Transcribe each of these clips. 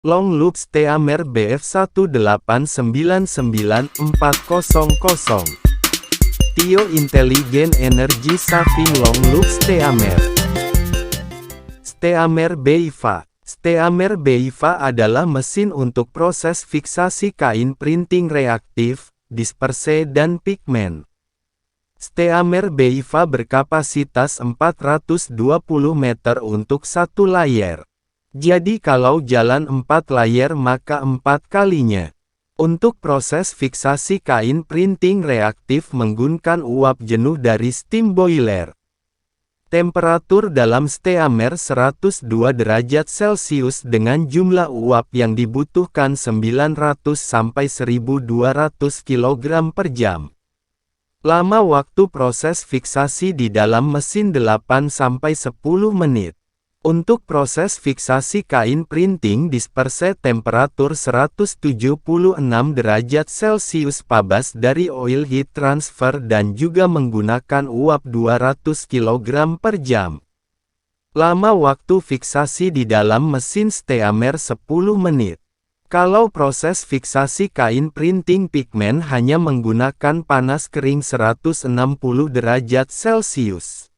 Long loop steamer BF1899400. Tio Intelligent Energy Saving Long Loop Steamer. Steamer BIFA. Steamer BIFA adalah mesin untuk proses fiksasi kain printing reaktif, disperse dan pigmen. Steamer BIFA berkapasitas 420 meter untuk satu layer. Jadi kalau jalan 4 layer maka 4 kalinya. Untuk proses fiksasi kain printing reaktif menggunakan uap jenuh dari steam boiler. Temperatur dalam steamer 102 derajat Celcius dengan jumlah uap yang dibutuhkan 900 sampai 1200 kg per jam. Lama waktu proses fiksasi di dalam mesin 8 sampai 10 menit. Untuk proses fiksasi kain printing disperse temperatur 176 derajat Celcius pabas dari oil heat transfer dan juga menggunakan uap 200 kg per jam. Lama waktu fiksasi di dalam mesin steamer 10 menit. Kalau proses fiksasi kain printing pigmen hanya menggunakan panas kering 160 derajat Celcius.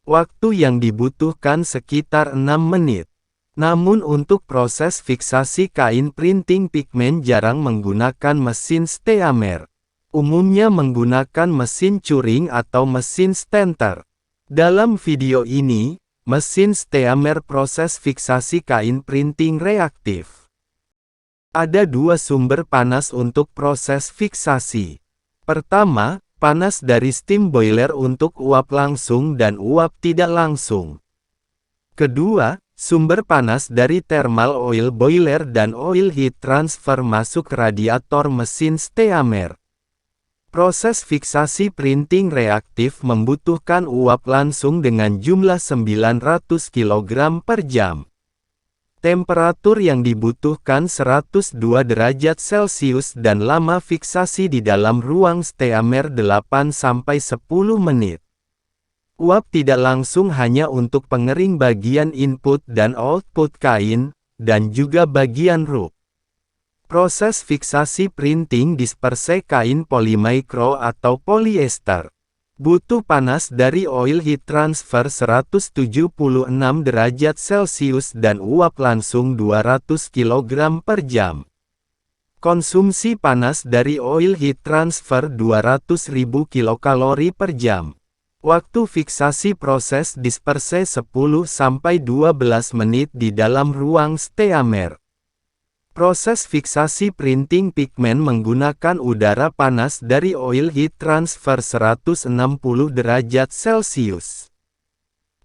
Waktu yang dibutuhkan sekitar 6 menit. Namun untuk proses fiksasi kain printing pigmen jarang menggunakan mesin steamer. Umumnya menggunakan mesin curing atau mesin stanter. Dalam video ini, mesin steamer proses fiksasi kain printing reaktif. Ada dua sumber panas untuk proses fiksasi. Pertama, panas dari steam boiler untuk uap langsung dan uap tidak langsung. Kedua, sumber panas dari thermal oil boiler dan oil heat transfer masuk radiator mesin steamer. Proses fiksasi printing reaktif membutuhkan uap langsung dengan jumlah 900 kg per jam. Temperatur yang dibutuhkan 102 derajat Celcius dan lama fiksasi di dalam ruang steamer 8-10 menit. Uap tidak langsung hanya untuk pengering bagian input dan output kain, dan juga bagian root. Proses fiksasi printing disperse kain polimikro atau polyester. Butuh panas dari oil heat transfer 176 derajat Celcius dan uap langsung 200 kg per jam. Konsumsi panas dari oil heat transfer 200.000 kilokalori per jam. Waktu fiksasi proses disperse 10-12 menit di dalam ruang steamer. Proses fiksasi printing pigmen menggunakan udara panas dari oil heat transfer 160 derajat Celcius.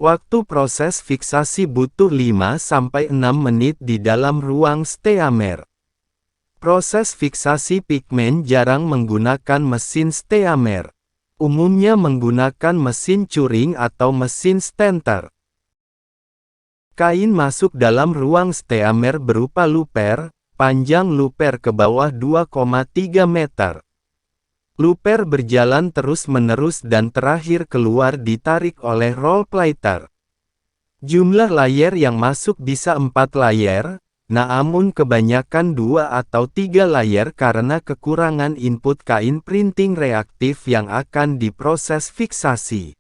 Waktu proses fiksasi butuh 5-6 menit di dalam ruang steamer. Proses fiksasi pigmen jarang menggunakan mesin steamer. Umumnya menggunakan mesin curing atau mesin stanter. Kain masuk dalam ruang steamer berupa looper. Panjang looper ke bawah 2,3 meter. Looper berjalan terus-menerus dan terakhir keluar ditarik oleh roll plater. Jumlah layer yang masuk bisa 4 layer, namun kebanyakan 2 atau 3 layer karena kekurangan input kain printing reaktif yang akan diproses fiksasi.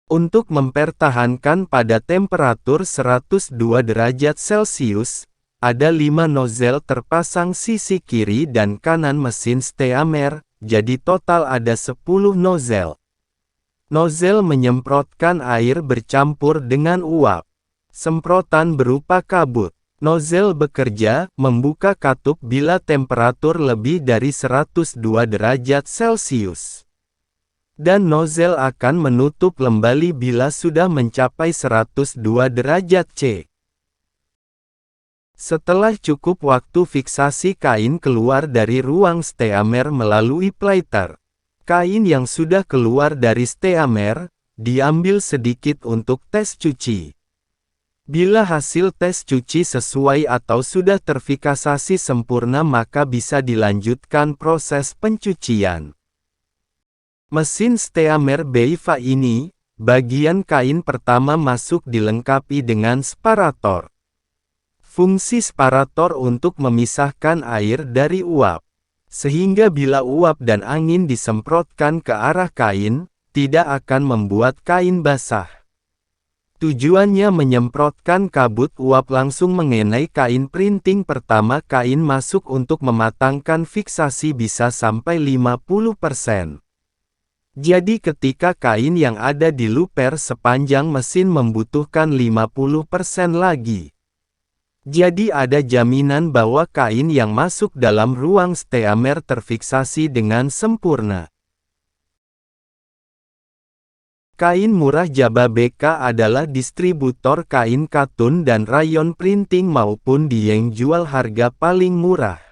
Untuk mempertahankan pada temperatur 102 derajat Celcius, ada 5 nozzle terpasang sisi kiri dan kanan mesin steamer, jadi total ada 10 nozzle. Nozzle menyemprotkan air bercampur dengan uap. Semprotan berupa kabut. Nozzle bekerja, membuka katup bila temperatur lebih dari 102 derajat Celcius. Dan nozzle akan menutup kembali bila sudah mencapai 102 derajat C. Setelah cukup waktu fiksasi kain keluar dari ruang steamer melalui plater. Kain yang sudah keluar dari steamer, diambil sedikit untuk tes cuci. Bila hasil tes cuci sesuai atau sudah terfiksasi sempurna maka bisa dilanjutkan proses pencucian. Mesin steamer BIFA ini, bagian kain pertama masuk dilengkapi dengan separator. Fungsi separator untuk memisahkan air dari uap. Sehingga bila uap dan angin disemprotkan ke arah kain, tidak akan membuat kain basah. Tujuannya menyemprotkan kabut uap langsung mengenai kain printing pertama kain masuk untuk mematangkan fiksasi bisa sampai 50%. Jadi ketika kain yang ada di looper sepanjang mesin membutuhkan 50% lagi. Jadi ada jaminan bahwa kain yang masuk dalam ruang steamer terfiksasi dengan sempurna. Kain Murah Jaba BK adalah distributor kain katun dan rayon printing maupun yang jual harga paling murah.